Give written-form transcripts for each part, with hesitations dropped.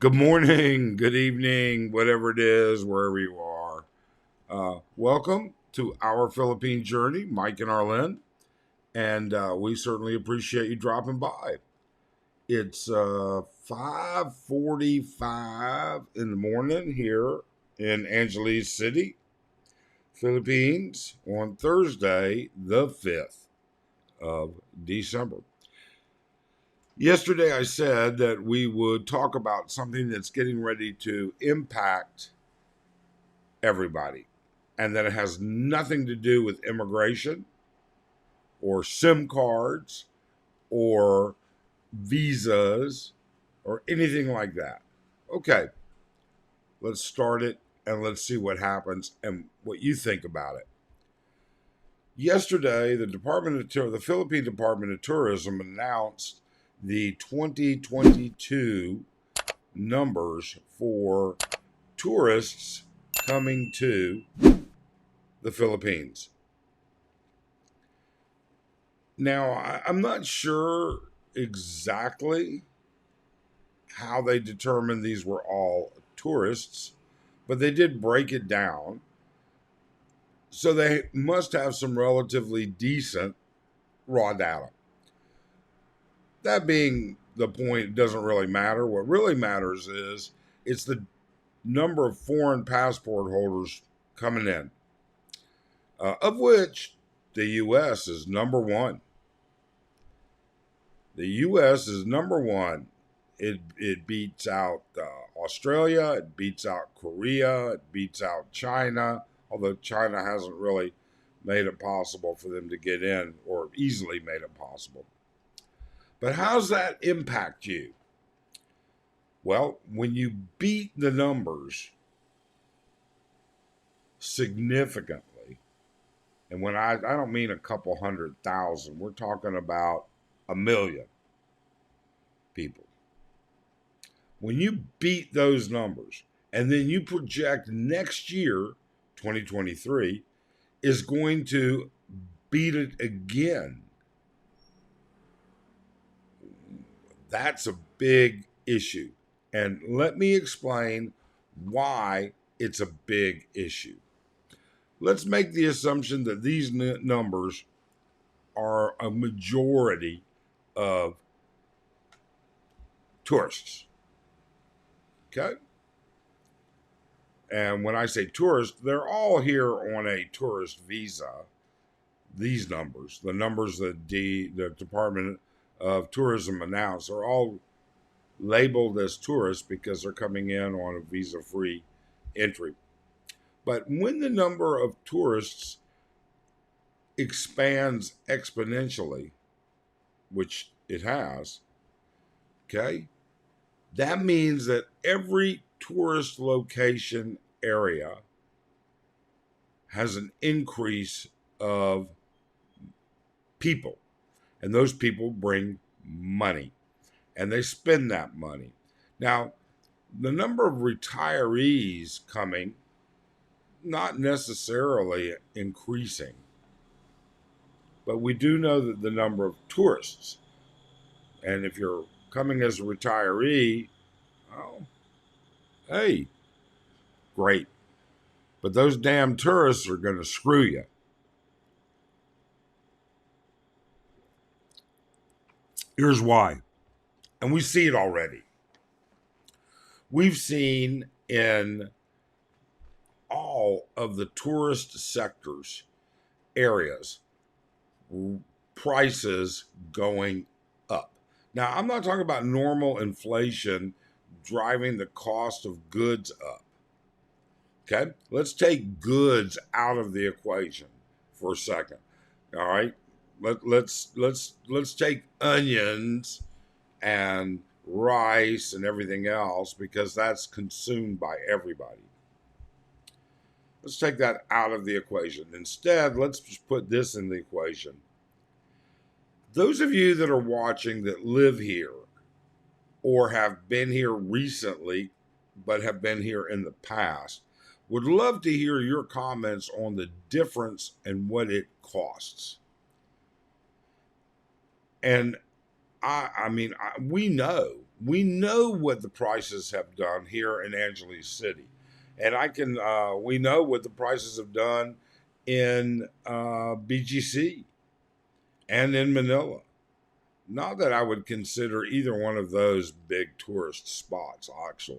Good morning, good evening, whatever it is, wherever you are. Welcome to our Philippine journey, Mike and Arlen, and we certainly appreciate you dropping by. It's 5:45 in the morning here in Angeles City, Philippines, on Thursday, the 5th of December. Yesterday, I said that we would talk about something that's getting ready to impact everybody, and that it has nothing to do with immigration or SIM cards or visas or anything like that. Okay, let's start it and let's see what happens and what you think about it. Yesterday, the Philippine Department of Tourism announced the 2022 numbers for tourists coming to the Philippines. Now, I'm not sure exactly how they determined these were all tourists, but they did break it down. So they must have some relatively decent raw data. That being the point, it doesn't really matter. What really matters is it's the number of foreign passport holders coming in, of which the U.S. is number one. The U.S. is number one. It beats out Australia. It beats out Korea. It beats out China. Although China hasn't really made it possible for them to get in, or easily made it possible. But how's that impact you? Well, when you beat the numbers significantly, and when I don't mean a couple 100,000, we're talking about 1 million people. When you beat those numbers and then you project next year, 2023, is going to beat it again, that's a big issue. And let me explain why it's a big issue. Let's make the assumption that these numbers are a majority of tourists. Okay? And when I say tourists, they're all here on a tourist visa. These numbers, the numbers that the Department of Tourism announced, are all labeled as tourists because they're coming in on a visa free entry. But when the number of tourists expands exponentially, which it has, okay, that means that every tourist location area has an increase of people, and those people bring money and they spend that money. Now, the number of retirees coming, not necessarily increasing, but we do know that the number of tourists, and if you're coming as a retiree, oh, hey, great. But those damn tourists are going to screw you. Here's why. And we see it already. We've seen in all of the tourist sectors, areas, prices going up. Now, I'm not talking about normal inflation driving the cost of goods up. Okay? Let's take goods out of the equation for a second. All right? Let's take onions and rice and everything else because that's consumed by everybody. Let's take that out of the equation. Instead, let's just put this in the equation. Those of you that are watching that live here or have been here recently but have been here in the past would love to hear your comments on the difference and what it costs. And we know We know what the prices have done here in Angeles City. And we know what the prices have done in BGC and in Manila. Not that I would consider either one of those big tourist spots, actually.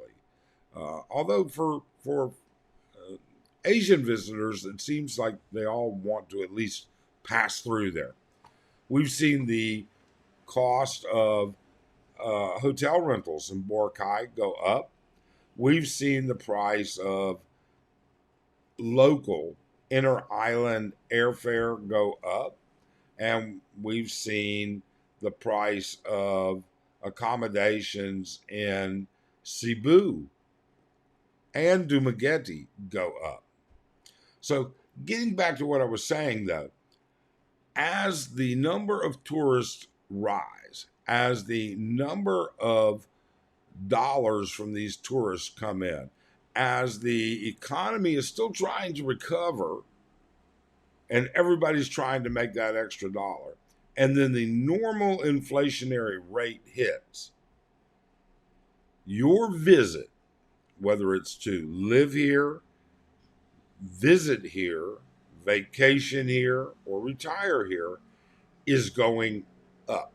Although for Asian visitors, it seems like they all want to at least pass through there. We've seen the cost of hotel rentals in Boracay go up. We've seen the price of local inter island airfare go up, and we've seen the price of accommodations in Cebu and Dumaguete go up. So, getting back to what I was saying though, as the number of tourists rise, as the number of dollars from these tourists come in, as the economy is still trying to recover and everybody's trying to make that extra dollar, and then the normal inflationary rate hits, your visit, whether it's to live here, visit here, vacation here, or retire here, is going up.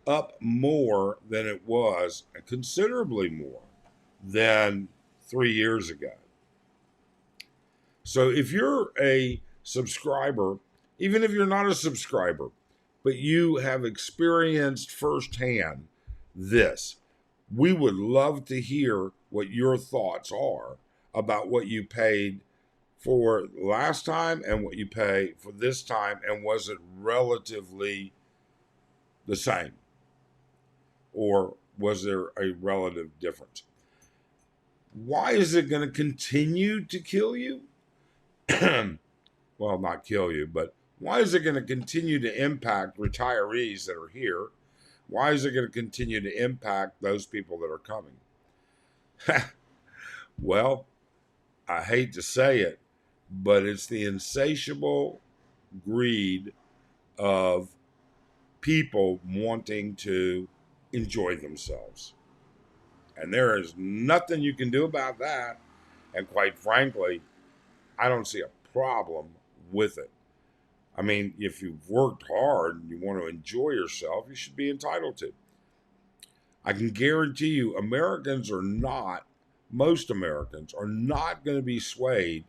Up more than it was, considerably more than 3 years ago. So if you're a subscriber, even if you're not a subscriber, but you have experienced firsthand this, we would love to hear what your thoughts are about what you paid for last time and what you pay for this time, and was it relatively the same? Or was there a relative difference? Why is it going to continue to kill you? Well, not kill you, but why is it going to continue to impact retirees that are here? Why is it going to continue to impact those people that are coming? Well, I hate to say it, but it's the insatiable greed of people wanting to enjoy themselves. And there is nothing you can do about that. And quite frankly, I don't see a problem with it. I mean, if you've worked hard and you want to enjoy yourself, you should be entitled to. I can guarantee you, most Americans are not going to be swayed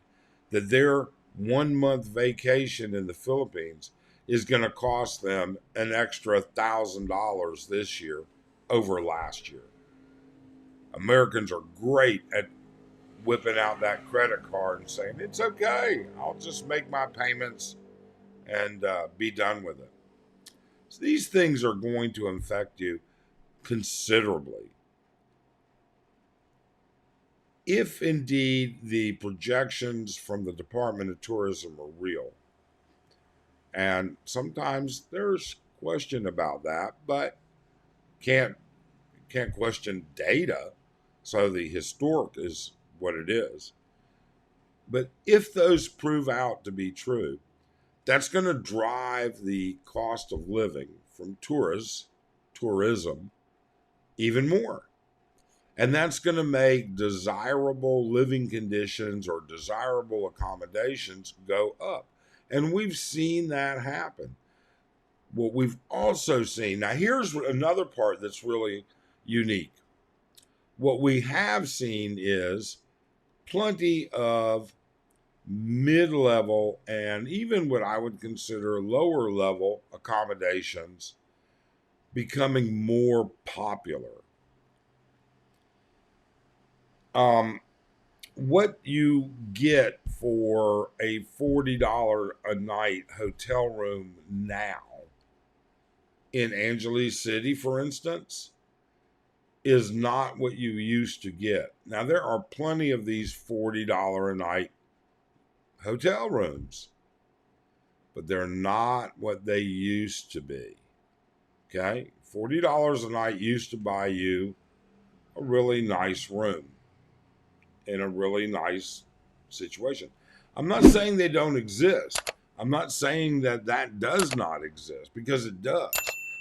that their 1 month vacation in the Philippines is going to cost them an extra $1,000 this year over last year. Americans are great at whipping out that credit card and saying, it's okay, I'll just make my payments and be done with it. So these things are going to affect you considerably. If indeed the projections from the Department of Tourism are real, and sometimes there's question about that, but can't question data, so the historic is what it is. But if those prove out to be true, that's going to drive the cost of living from tourism, even more. And that's going to make desirable living conditions or desirable accommodations go up. And we've seen that happen. What we've also seen, now here's another part that's really unique. What we have seen is plenty of mid-level and even what I would consider lower level accommodations becoming more popular. What you get for a $40 a night hotel room now in Angeles City, for instance, is not what you used to get. Now, there are plenty of these $40 a night hotel rooms, but they're not what they used to be. Okay? $40 a night used to buy you a really nice room in a really nice situation. I'm not saying they don't exist. I'm not saying that that does not exist, because it does.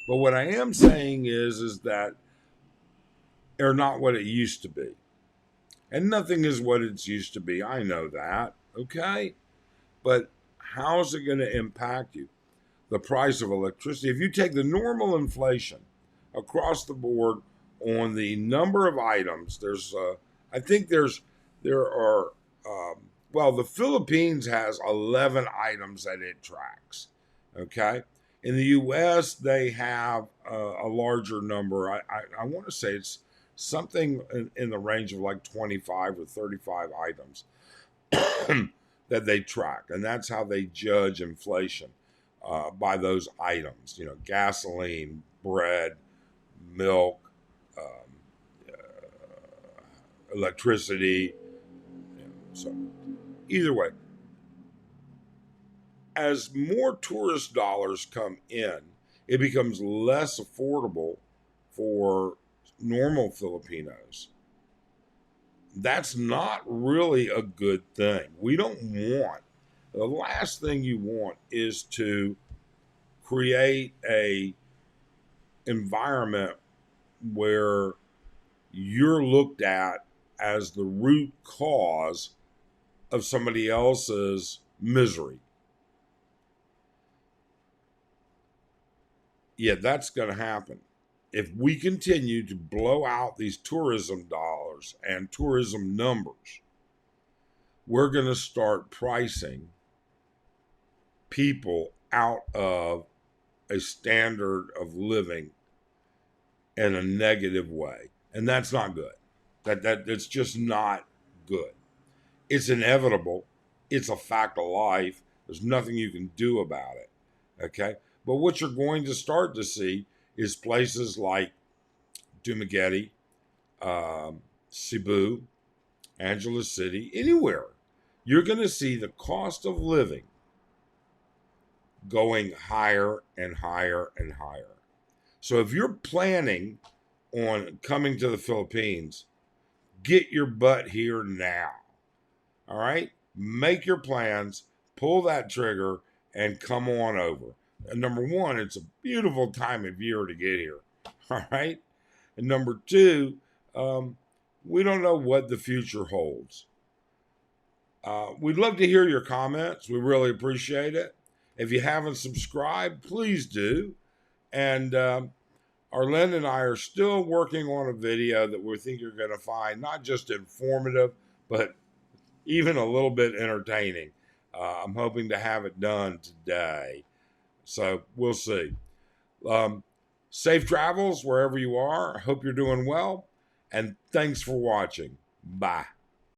But what I am saying is that are not what it used to be. And nothing is what it's used to be. I know that. Okay? But how's it going to impact you? The price of electricity. If you take the normal inflation across the board on the number of items, I think there are, well, the Philippines has 11 items that it tracks. Okay. In the U.S., they have a larger number. I want to say it's something in the range of like 25 or 35 items that they track. And that's how they judge inflation by those items. You know, gasoline, bread, milk, electricity. You know, so either way, as more tourist dollars come in, it becomes less affordable for normal Filipinos. That's not really a good thing. We don't want, the last thing you want is to create a environment where you're looked at as the root cause of somebody else's misery. Yeah, that's going to happen. If we continue to blow out these tourism dollars and tourism numbers, we're going to start pricing people out of a standard of living in a negative way. And that's not good. That's just not good. It's inevitable. It's a fact of life. There's nothing you can do about it. Okay? But what you're going to start to see is places like Dumaguete, Cebu, Angeles City, anywhere. You're going to see the cost of living going higher and higher and higher. So if you're planning on coming to the Philippines, get your butt here now. All right? Make your plans, pull that trigger, and come on over. And number one, it's a beautiful time of year to get here. All right? And number two, we don't know what the future holds. We'd love to hear your comments. We really appreciate it. If you haven't subscribed, please do. And Arlen and I are still working on a video that we think you're going to find not just informative, but even a little bit entertaining. I'm hoping to have it done today. So we'll see. Safe travels wherever you are. I hope you're doing well. And thanks for watching. Bye.